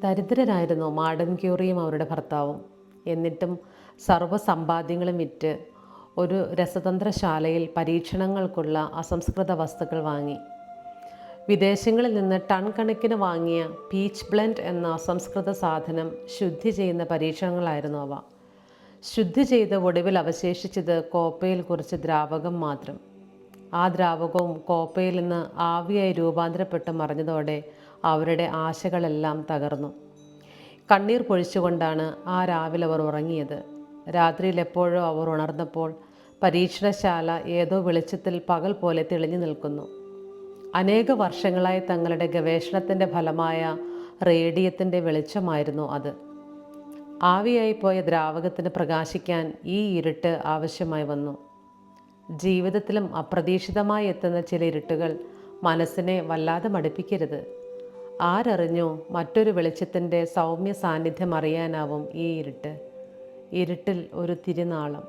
ദരിദ്രരായിരുന്നു madam ക്യൂറിയും അവരുടെ ഭർത്താവും. എന്നിട്ടും സർവ്വസമ്പാദ്യങ്ങളും വിറ്റ് ഒരു രസതന്ത്രശാലയിൽ പരീക്ഷണങ്ങൾക്കുള്ള അസംസ്കൃത വസ്തുക്കൾ വാങ്ങി. വിദേശങ്ങളിൽ നിന്ന് ടൺ കണക്കിന് വാങ്ങിയ പീച്ച് ബ്ലെൻഡ് എന്ന അസംസ്കൃത സാധനം ശുദ്ധി ചെയ്യുന്ന പരീക്ഷണങ്ങളായിരുന്നു അവ. ശുദ്ധി ചെയ്ത് ഒടുവിൽ അവശേഷിച്ചത് കോപ്പയിൽ കുറച്ച് ദ്രാവകം മാത്രം. ആ ദ്രാവകവും കോപ്പയിൽ നിന്ന് ആവിയായി രൂപാന്തരപ്പെട്ട് മറിഞ്ഞതോടെ അവരുടെ ആശകളെല്ലാം തകർന്നു. കണ്ണീർ പൊഴിച്ചുകൊണ്ടാണ് ആ രാവിലെ അവർ ഉറങ്ങിയത്. രാത്രിയിൽ എപ്പോഴോ അവർ ഉണർന്നപ്പോൾ പരീക്ഷണശാല ഏതോ വെളിച്ചത്തിൽ പകൽ പോലെ തെളിഞ്ഞു നിൽക്കുന്നു. അനേക വർഷങ്ങളായി തങ്ങളുടെ ഗവേഷണത്തിൻ്റെ ഫലമായ റേഡിയത്തിൻ്റെ വെളിച്ചമായിരുന്നു അത്. ആവിയായി പോയ ദ്രാവകത്തിന് പ്രകാശിക്കാൻ ഈ ഇരുട്ട് ആവശ്യമായി വന്നു. ജീവിതത്തിലും അപ്രതീക്ഷിതമായി എത്തുന്ന ചില ഇരുട്ടുകൾ മനസ്സിനെ വല്ലാതെ മടുപ്പിക്കരുത്. ആരറിഞ്ഞു മറ്റൊരു വെളിച്ചത്തിൻ്റെ സൗമ്യ സാന്നിധ്യം അറിയാനാവും ഈ ഇരുട്ട്. ഇരുട്ടിൽ ഒരു തിരുനാളം.